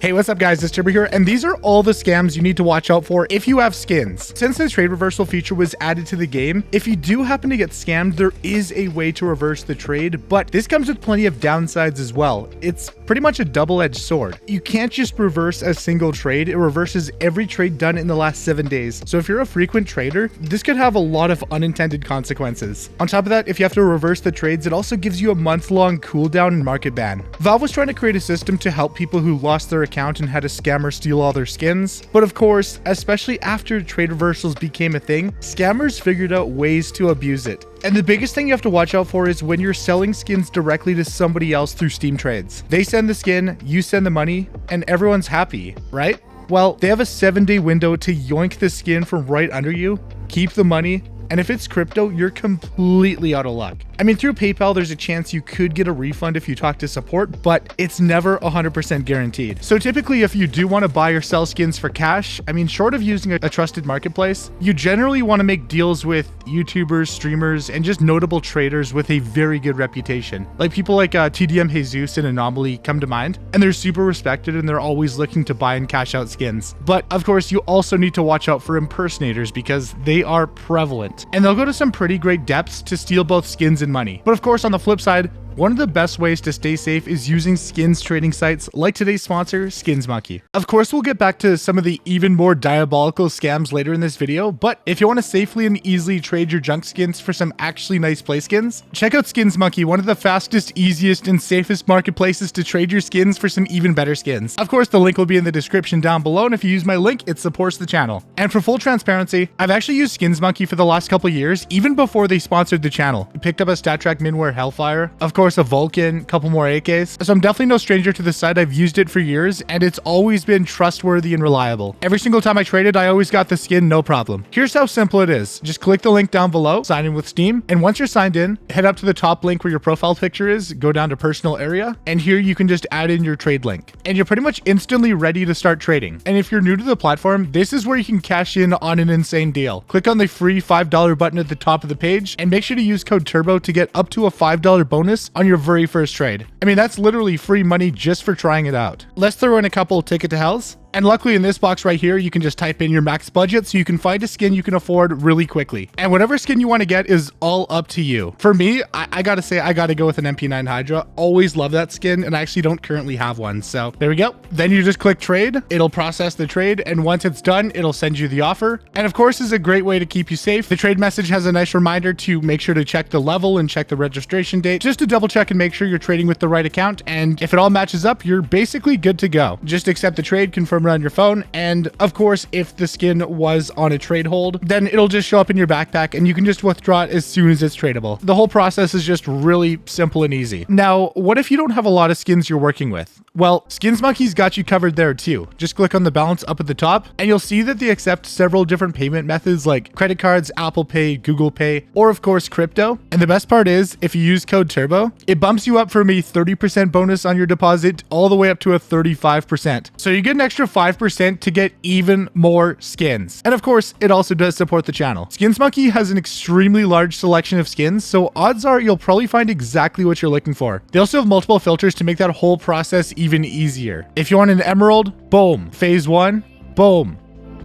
Hey, what's up guys, it's Turbo here, and these are all the scams you need to watch out for if you have skins. Since the trade reversal feature was added to the game, if you do happen to get scammed, there is a way to reverse the trade, but this comes with plenty of downsides as well. It's pretty much a double-edged sword. You can't just reverse a single trade, it reverses every trade done in the last 7 days. So if you're a frequent trader, this could have a lot of unintended consequences. On top of that, if you have to reverse the trades, it also gives you a month-long cooldown and market ban. Valve was trying to create a system to help people who lost their account and had a scammer steal all their skins. But of course, especially after trade reversals became a thing, scammers figured out ways to abuse it. And the biggest thing you have to watch out for is when you're selling skins directly to somebody else through Steam trades. They send the skin, you send the money, and everyone's happy, right? Well, they have a 7-day window to yoink the skin from right under you, keep the money, and if it's crypto, you're completely out of luck. I mean, through PayPal, there's a chance you could get a refund if you talk to support, but it's never 100% guaranteed. So typically, if you do want to buy or sell skins for cash, I mean, short of using a trusted marketplace, you generally want to make deals with YouTubers, streamers, and just notable traders with a very good reputation. Like people like TDM Jesus and Anomaly come to mind, and they're super respected and they're always looking to buy and cash out skins. But of course, you also need to watch out for impersonators because they are prevalent. And they'll go to some pretty great depths to steal both skins and money. But of course, on the flip side, one of the best ways to stay safe is using skins trading sites like today's sponsor, SkinsMonkey. Of course, we'll get back to some of the even more diabolical scams later in this video, but if you want to safely and easily trade your junk skins for some actually nice play skins, check out SkinsMonkey, one of the fastest, easiest, and safest marketplaces to trade your skins for some even better skins. Of course, the link will be in the description down below, and if you use my link, it supports the channel. And for full transparency, I've actually used SkinsMonkey for the last couple years, even before they sponsored the channel. I picked up a StatTrak Minware Hellfire, of course a Vulcan, couple more AKs. So I'm definitely no stranger to the site. I've used it for years and it's always been trustworthy and reliable. Every single time I traded, I always got the skin, no problem. Here's how simple it is. Just click the link down below, sign in with Steam, and once you're signed in, head up to the top link where your profile picture is, go down to personal area, and here you can just add in your trade link. And you're pretty much instantly ready to start trading. And if you're new to the platform, this is where you can cash in on an insane deal. Click on the free $5 button at the top of the page and make sure to use code TURBO to get up to a $5 bonus on your very first trade. I mean, that's literally free money just for trying it out. Let's throw in a couple ticket to hells. And luckily in this box right here, you can just type in your max budget so you can find a skin you can afford really quickly. And whatever skin you want to get is all up to you. For me, I gotta say, I gotta go with an MP9 Hydra. Always love that skin, and I actually don't currently have one. So there we go. Then you just click trade, it'll process the trade, and once it's done, it'll send you the offer. And of course, is a great way to keep you safe. The trade message has a nice reminder to make sure to check the level and check the registration date, just to double check and make sure you're trading with the right account. And if it all matches up, you're basically good to go. Just accept the trade, confirm it on your phone, and of course if the skin was on a trade hold, then it'll just show up in your backpack and you can just withdraw it as soon as it's tradable. The whole process is just really simple and easy. Now, what if you don't have a lot of skins you're working with? Well, SkinsMonkey's got you covered there too. Just click on the balance up at the top and you'll see that they accept several different payment methods like credit cards, Apple Pay, Google Pay, or of course crypto. And the best part is, if you use code TURBO, it bumps you up from a 30% bonus on your deposit all the way up to a 35%. So you get an extra 5% to get even more skins. And of course, it also does support the channel. SkinsMonkey has an extremely large selection of skins, so odds are you'll probably find exactly what you're looking for. They also have multiple filters to make that whole process even easier. If you want an emerald, boom. Phase 1, boom.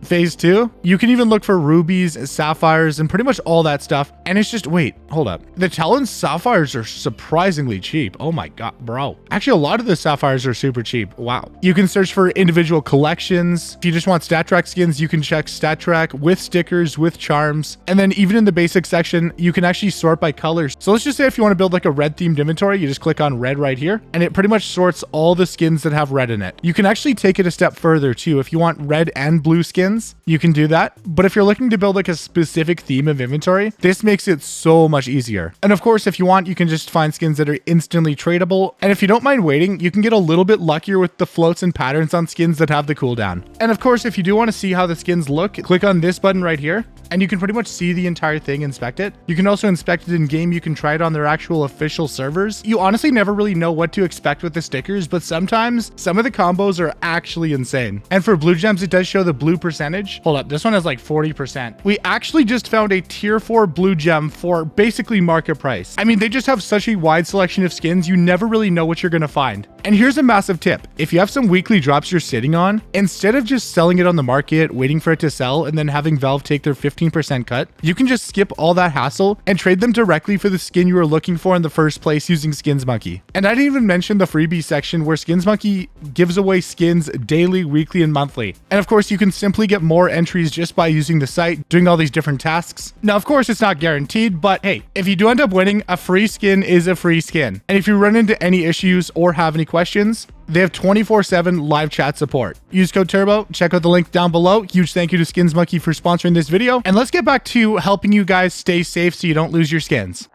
Phase 2, you can even look for rubies, sapphires, and pretty much all that stuff. And it's just, wait, hold up. The Talon sapphires are surprisingly cheap. Oh my god, bro. Actually, a lot of the sapphires are super cheap. Wow. You can search for individual collections. If you just want StatTrak skins, you can check StatTrak with stickers, with charms. And then even in the basic section, you can actually sort by colors. So let's just say if you want to build like a red themed inventory, you just click on red right here, and it pretty much sorts all the skins that have red in it. You can actually take it a step further too. If you want red and blue skins, you can do that. But if you're looking to build like a specific theme of inventory, this makes it so much easier. And of course, if you want, you can just find skins that are instantly tradable. And if you don't mind waiting, you can get a little bit luckier with the floats and patterns on skins that have the cooldown. And of course, if you do want to see how the skins look, click on this button right here, and you can pretty much see the entire thing, inspect it. You can also inspect it in game. You can try it on their actual official servers. You honestly never really know what to expect with the stickers, but sometimes some of the combos are actually insane. And for blue gems, it does show the blue percentage. Hold up, this one has like 40%. We actually just found a tier 4 blue gem for basically market price. I mean, they just have such a wide selection of skins, you never really know what you're gonna find. And here's a massive tip. If you have some weekly drops you're sitting on, instead of just selling it on the market, waiting for it to sell, and then having Valve take their 15% cut, you can just skip all that hassle and trade them directly for the skin you were looking for in the first place using SkinsMonkey. And I didn't even mention the freebie section where SkinsMonkey gives away skins daily, weekly, and monthly. And of course, you can simply get more entries just by using the site, doing all these different tasks. Now, of course, it's not guaranteed, but hey, if you do end up winning, a free skin is a free skin. And if you run into any issues or have any questions, they have 24/7 live chat support. Use code TURBO, check out the link down below. Huge thank you to SkinsMonkey for sponsoring this video. And let's get back to helping you guys stay safe so you don't lose your skins.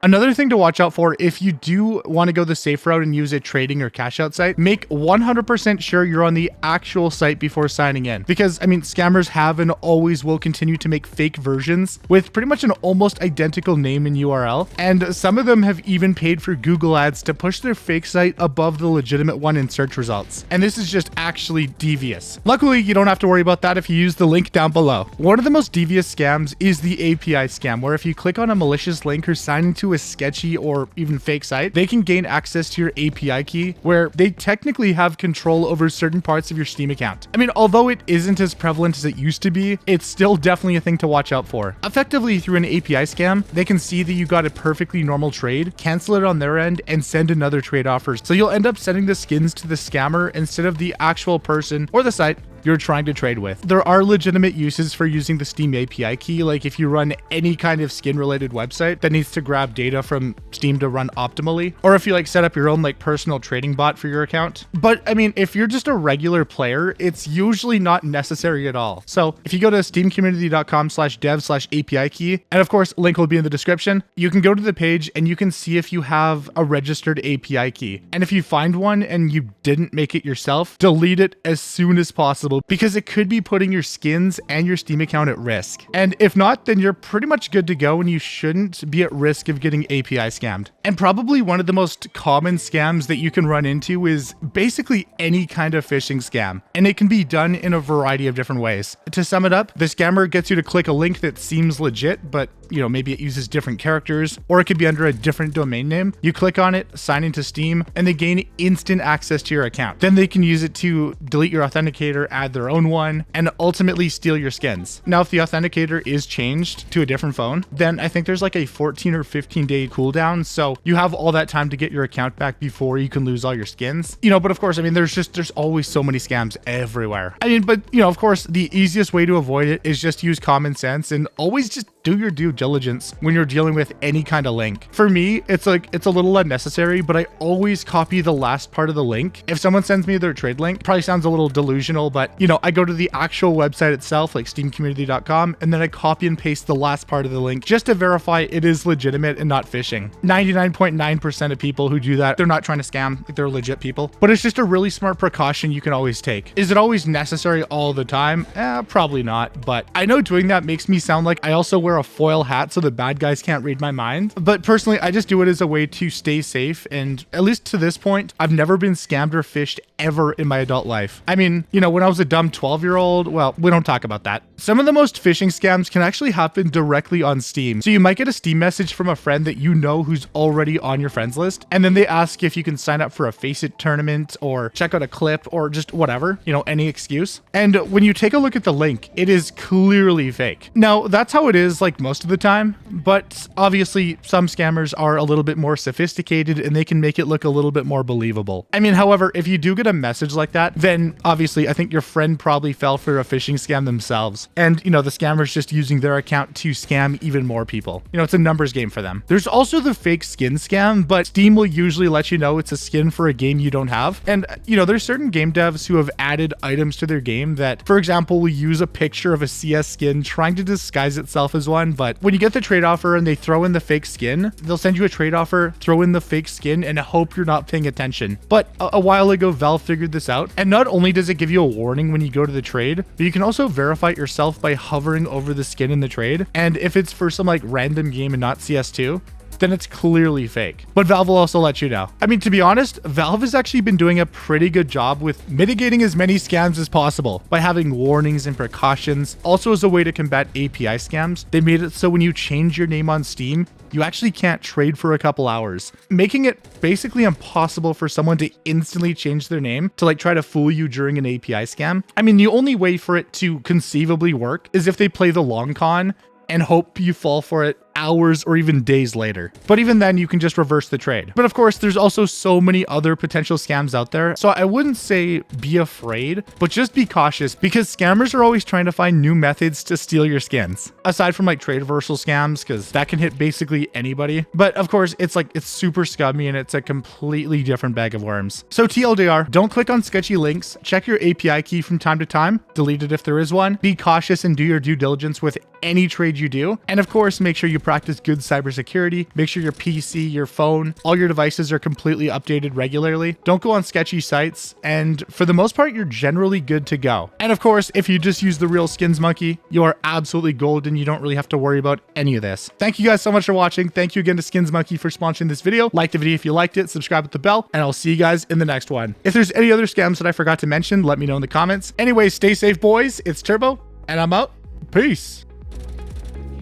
Another thing to watch out for, if you do want to go the safe route and use a trading or cash out site, make 100% sure you're on the actual site before signing in. Because, I mean, scammers have and always will continue to make fake versions with pretty much an almost identical name and URL. And some of them have even paid for Google ads to push their fake site above the legitimate one in search results. And this is just actually devious. Luckily, you don't have to worry about that if you use the link down below. One of the most devious scams is the API scam, where if you click on a malicious link or sign into a sketchy or even fake site, they can gain access to your API key, where they technically have control over certain parts of your Steam account. I mean, although it isn't as prevalent as it used to be, it's still definitely a thing to watch out for. Effectively, through an API scam, they can see that you got a perfectly normal trade, cancel it on their end, and send another trade offer. So you'll end up sending the skins to the scammer instead of the actual person or the site you're trying to trade with. There are legitimate uses for using the Steam API key, like if you run any kind of skin related website that needs to grab data from Steam to run optimally, or if you like set up your own like personal trading bot for your account. But I mean, if you're just a regular player, it's usually not necessary at all. So if you go to steamcommunity.com/dev/API key, and of course, link will be in the description, you can go to the page and you can see if you have a registered API key. And if you find one and you didn't make it yourself, delete it as soon as possible, because it could be putting your skins and your Steam account at risk. And if not, then you're pretty much good to go and you shouldn't be at risk of getting API scammed. And probably one of the most common scams that you can run into is basically any kind of phishing scam. And it can be done in a variety of different ways. To sum it up, the scammer gets you to click a link that seems legit, but maybe it uses different characters, or it could be under a different domain name. You click on it, sign into Steam, and they gain instant access to your account. Then they can use it to delete your authenticator, add their own one, and ultimately steal your skins. Now, if the authenticator is changed to a different phone, then I think there's like a 14 or 15 day cooldown. So you have all that time to get your account back before you can lose all your skins. But of course, I mean, there's always so many scams everywhere. I mean, but of course, the easiest way to avoid it is just use common sense and always just do your due diligence when you're dealing with any kind of link. For me, it's a little unnecessary, but I always copy the last part of the link. If someone sends me their trade link, probably sounds a little delusional, but I go to the actual website itself, like steamcommunity.com, and then I copy and paste the last part of the link just to verify it is legitimate and not phishing. 99.9% of people who do that, they're not trying to scam, they're legit people. But it's just a really smart precaution you can always take. Is it always necessary all the time? Probably not, but I know doing that makes me sound like I also wear a foil hat so the bad guys can't read my mind. But personally, I just do it as a way to stay safe, and at least to this point, I've never been scammed or phished ever in my adult life. I mean, when I was a dumb 12-year-old, well, we don't talk about that. Some of the most phishing scams can actually happen directly on Steam. So you might get a Steam message from a friend that who's already on your friends list, and then they ask if you can sign up for a Face It tournament or check out a clip or just whatever, any excuse. And when you take a look at the link, it is clearly fake. Now, that's how it is like most of the time, but obviously some scammers are a little bit more sophisticated and they can make it look a little bit more believable. I mean, however, if you do get a message like that, then obviously I think your friend probably fell for a phishing scam themselves. And the scammer's just using their account to scam even more people. It's a numbers game for them. There's also the fake skin scam, but Steam will usually let you know it's a skin for a game you don't have. And there's certain game devs who have added items to their game that, for example, will use a picture of a CS skin trying to disguise itself as one. But when you get the trade offer and they throw in the fake skin, they'll send you a trade offer, throw in the fake skin, and hope you're not paying attention. But a while ago, Valve figured this out. And not only does it give you a warning when you go to the trade, but you can also verify it yourself by hovering over the skin in the trade. And if it's for some like random game and not CS2, then it's clearly fake. But Valve will also let you know. I mean, to be honest, Valve has actually been doing a pretty good job with mitigating as many scams as possible by having warnings and precautions. Also, as a way to combat API scams, they made it so when you change your name on Steam, you actually can't trade for a couple hours, making it basically impossible for someone to instantly change their name to like try to fool you during an API scam. I mean, the only way for it to conceivably work is if they play the long con and hope you fall for it hours or even days later. But even then, you can just reverse the trade. But of course, there's also so many other potential scams out there. So I wouldn't say be afraid, but just be cautious because scammers are always trying to find new methods to steal your skins. Aside from like trade reversal scams, because that can hit basically anybody. But of course, it's super scummy and it's a completely different bag of worms. So TLDR, don't click on sketchy links. Check your API key from time to time. Delete it if there is one. Be cautious and do your due diligence with any trade you do. And of course, make sure you practice good cybersecurity. Make sure your PC, your phone, all your devices are completely updated regularly. Don't go on sketchy sites. And for the most part, you're generally good to go. And of course, if you just use the real skins monkey, you are absolutely golden. You don't really have to worry about any of this. Thank you guys so much for watching. Thank you again to Skins Monkey for sponsoring this video. Like the video if you liked it, subscribe with the bell, and I'll see you guys in the next one. If there's any other scams that I forgot to mention, let me know in the comments. Anyway, stay safe, boys. It's Turbo, and I'm out. Peace.